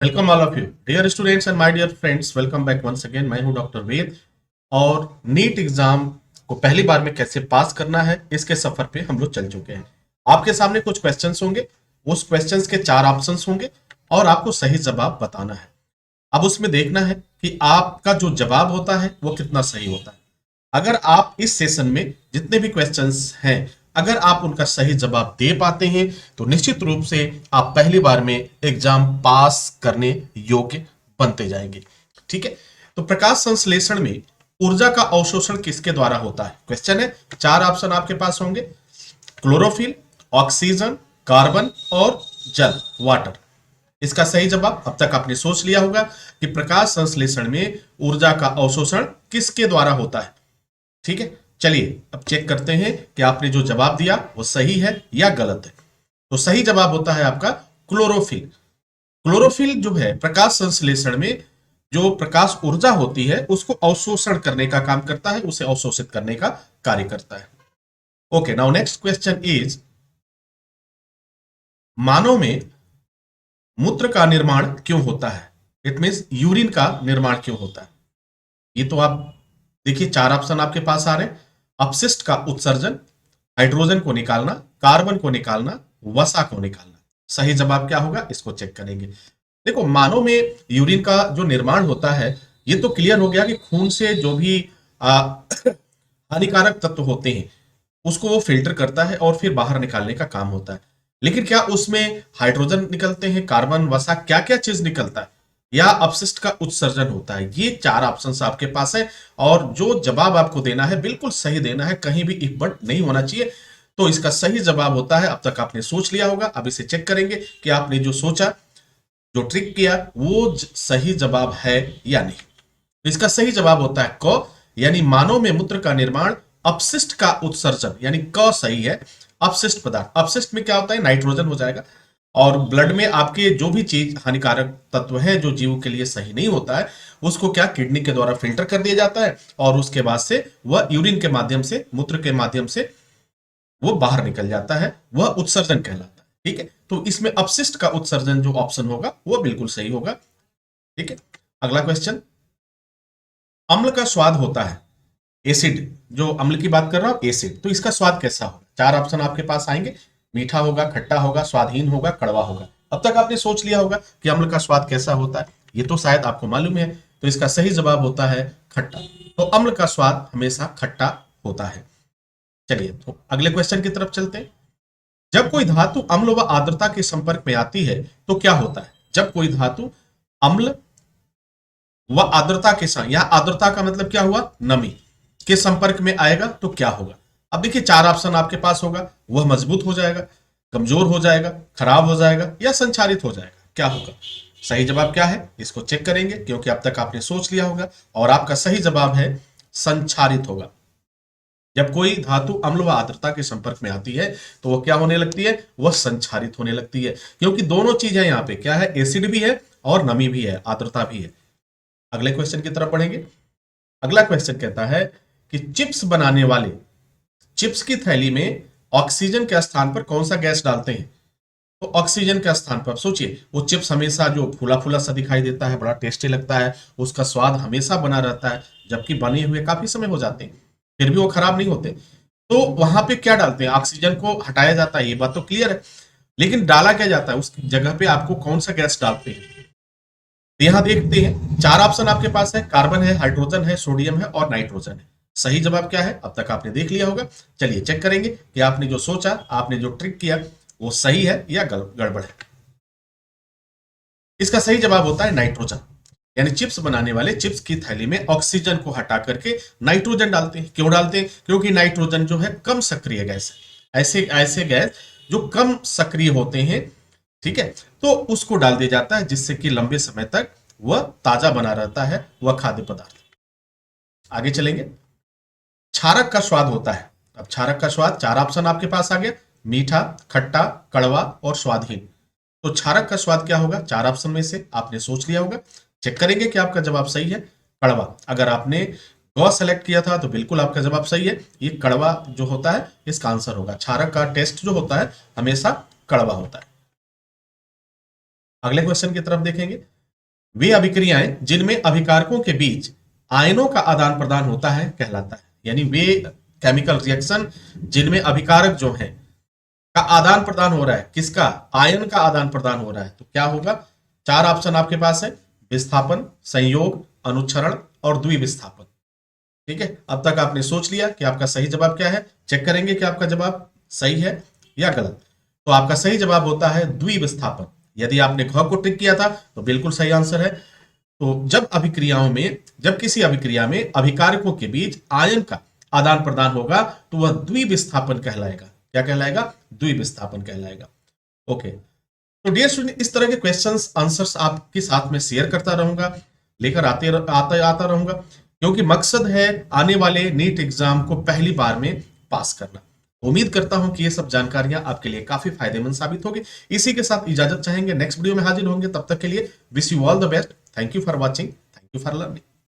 Welcome all of you dear students and my dear friends. Welcome back once again. मैं हूं doctor वेद। और NEET exam को पहली बार में कैसे पास करना है इसके सफर पे हम लोग चल चुके हैं। आपके सामने कुछ क्वेश्चंस होंगे, उस क्वेश्चंस के चार ऑप्शंस होंगे और आपको सही जवाब बताना है। अब उसमें देखना है कि आपका जो जवाब होता है वो कितना सही होता है। अगर आप इस सेशन में जितने भी क्वेश्चंस हैं, अगर आप उनका सही जवाब दे पाते हैं तो निश्चित रूप से आप पहली बार में एग्जाम पास करने योग्य बनते जाएंगे। ठीक है, तो प्रकाश संश्लेषण में ऊर्जा का अवशोषण किसके द्वारा होता है? क्वेश्चन है, चार ऑप्शन आपके पास होंगे, क्लोरोफिल, ऑक्सीजन, कार्बन और जल, वाटर। इसका सही जवाब अब तक आपने सोच लिया होगा कि प्रकाश संश्लेषण में ऊर्जा का अवशोषण किसके द्वारा होता है। ठीक है, चलिए अब चेक करते हैं कि आपने जो जवाब दिया वो सही है या गलत है। तो सही जवाब होता है आपका क्लोरोफिल। क्लोरोफिल जो है प्रकाश संश्लेषण में जो प्रकाश ऊर्जा होती है उसको अवशोषण करने का काम करता है, उसे अवशोषित करने का कार्य करता है। Okay, now next question is, मानव में मूत्र का निर्माण क्यों होता है? इट मीन्स यूरिन का निर्माण क्यों होता है? ये तो आप देखिए, चार ऑप्शन आपके पास आ रहे हैं। अपशिष्ट का उत्सर्जन, हाइड्रोजन को निकालना, कार्बन को निकालना, वसा को निकालना। सही जवाब क्या होगा इसको चेक करेंगे। देखो, मानव में यूरिन का जो निर्माण होता है ये तो क्लियर हो गया कि खून से जो भी हानिकारक तत्व होते हैं उसको वो फिल्टर करता है और फिर बाहर निकालने का काम होता है। लेकिन क्या उसमें हाइड्रोजन निकलते हैं, कार्बन, वसा, क्या क्या चीज निकलता है, या अपशिष्ट का उत्सर्जन होता है? ये चार ऑप्शंस आपके पास है और जो जवाब आपको देना है बिल्कुल सही देना है, कहीं भी इफ बट नहीं होना चाहिए। तो इसका सही जवाब होता है, अब तक आपने सोच लिया होगा, अब इसे चेक करेंगे कि आपने जो सोचा, जो ट्रिक किया वो सही जवाब है या नहीं। तो इसका सही जवाब होता है क, यानी मानव में मूत्र का निर्माण अपशिष्ट का उत्सर्जन, यानी क सही है। अपशिष्ट पदार्थ, अपशिष्ट में क्या होता है, नाइट्रोजन हो जाएगा। और ब्लड में आपके जो भी चीज हानिकारक तत्व है जो जीव के लिए सही नहीं होता है उसको क्या किडनी के द्वारा फिल्टर कर दिया जाता है और उसके बाद से वह यूरिन के माध्यम से, मूत्र के माध्यम से वो बाहर निकल जाता है, वह उत्सर्जन कहलाता है। ठीक है, तो इसमें अपशिष्ट का उत्सर्जन जो ऑप्शन होगा वो बिल्कुल सही होगा। ठीक है, अगला क्वेश्चन, अम्ल का स्वाद होता है, एसिड, जो अम्ल की बात कर रहा हूं एसिड, तो इसका स्वाद कैसा होगा? चार ऑप्शन आपके पास आएंगे, मीठा होगा, खट्टा होगा, स्वादहीन होगा, कड़वा होगा। अब तक आपने सोच लिया होगा कि अम्ल का स्वाद कैसा होता है, ये तो शायद आपको मालूम है। तो इसका सही जवाब होता है खट्टा। तो अम्ल का स्वाद हमेशा खट्टा होता है। चलिए तो अगले क्वेश्चन की तरफ चलते हैं। जब कोई धातु अम्ल व आर्द्रता के संपर्क में आती है तो क्या होता है? जब कोई धातु अम्ल व आर्द्रता के साथ, या आर्द्रता का मतलब क्या हुआ, नमी, के संपर्क में आएगा तो क्या होगा? अब देखिए, चार ऑप्शन आपके पास होगा, वह मजबूत हो जाएगा, कमजोर हो जाएगा, खराब हो जाएगा या संचारित हो जाएगा। क्या होगा? सही जवाब क्या है इसको चेक करेंगे, क्योंकि अब तक आपने सोच लिया होगा और आपका सही जवाब है संचारित होगा। जब कोई धातु अम्ल व आर्द्रता के संपर्क में आती है तो वो क्या होने लगती है, वह संचारित होने लगती है, क्योंकि दोनों चीजें यहाँ पे क्या है, एसिड भी है और नमी भी है, आर्द्रता भी है। अगले क्वेश्चन की तरफ बढ़ेंगे। अगला क्वेश्चन कहता है कि चिप्स बनाने वाले चिप्स की थैली में ऑक्सीजन के स्थान पर कौन सा गैस डालते हैं? तो ऑक्सीजन के स्थान पर सोचिए, वो चिप्स हमेशा जो फूला फूला सा दिखाई देता है, बड़ा टेस्टी लगता है, उसका स्वाद हमेशा बना रहता है, जबकि बने हुए काफी समय हो जाते हैं फिर भी वो खराब नहीं होते। तो वहां पे क्या डालते हैं, ऑक्सीजन को हटाया जाता है, ये बात तो क्लियर है। लेकिन डाला क्या जाता है उस जगह पे, आपको कौन सा गैस डालते हैं? तो यहां देखते हैं, चार ऑप्शन आपके पास है, कार्बन है, हाइड्रोजन है, सोडियम है और नाइट्रोजन है। सही जवाब क्या है अब तक आपने देख लिया होगा। चलिए चेक करेंगे कि आपने जो सोचा, आपने जो ट्रिक किया वो सही है या गड़बड़ है। इसका सही जवाब होता है नाइट्रोजन। यानी चिप्स बनाने वाले चिप्स की थैली में ऑक्सीजन को हटा करके नाइट्रोजन डालते हैं। क्यों डालते हैं? क्योंकि नाइट्रोजन जो है कम सक्रिय गैस है। ऐसे ऐसे गैस जो कम सक्रिय होते हैं, ठीक है, तो उसको डाल दिया जाता है जिससे कि लंबे समय तक वह ताजा बना रहता है वह खाद्य पदार्थ। आगे चलेंगे। क्षारक का स्वाद होता है। अब क्षारक का स्वाद, चार ऑप्शन आपके पास आ गया, मीठा, खट्टा, कड़वा और स्वादहीन। तो क्षारक का स्वाद क्या होगा? चार ऑप्शन में से आपने सोच लिया होगा। चेक करेंगे कि आपका जवाब सही है। कड़वा, अगर आपने ग सेलेक्ट किया था तो बिल्कुल आपका जवाब सही है। ये कड़वा जो होता है इसका आंसर होगा। क्षारक का टेस्ट जो होता है हमेशा कड़वा होता है। अगले क्वेश्चन की तरफ देखेंगे। वे अभिक्रियाएं जिनमें अभिकारकों के बीच आयनों का आदान प्रदान होता है कहलाता है। यानी वे केमिकल रिएक्शन जिनमें अभिकारक जो है का आदान प्रदान हो रहा है, किसका? आयन का आदान प्रदान हो रहा है, तो क्या होगा? 4 ऑप्शन आपके पास है, विस्थापन, संयोग, अनुच्छरण और द्विविस्थापन। ठीक है, अब तक आपने सोच लिया कि आपका सही जवाब क्या है। चेक करेंगे कि आपका जवाब सही है या गलत। तो आपका सही जवाब होता है द्विविस्थापन। यदि आपने घ को टिक किया था तो बिल्कुल सही आंसर है। तो जब किसी अभिक्रिया में अभिकारकों के बीच आयन का आदान प्रदान होगा तो वह द्विविस्थापन कहलाएगा। क्या कहलाएगा? द्विविस्थापन कहलाएगा। ओके, तो डियर स्टूडेंट, इस तरह के क्वेश्चंस आंसर्स आपके साथ में शेयर करता रहूंगा, लेकर आता रहूंगा, क्योंकि मकसद है आने वाले नीट एग्जाम को पहली बार में पास करना। उम्मीद करता हूं कि ये सब जानकारियां आपके लिए काफी फायदेमंद साबित होगी। इसी के साथ इजाजत चाहेंगे, नेक्स्ट वीडियो में हाजिर होंगे। तब तक के लिए wish you all the best. Thank you for watching, thank you for learning.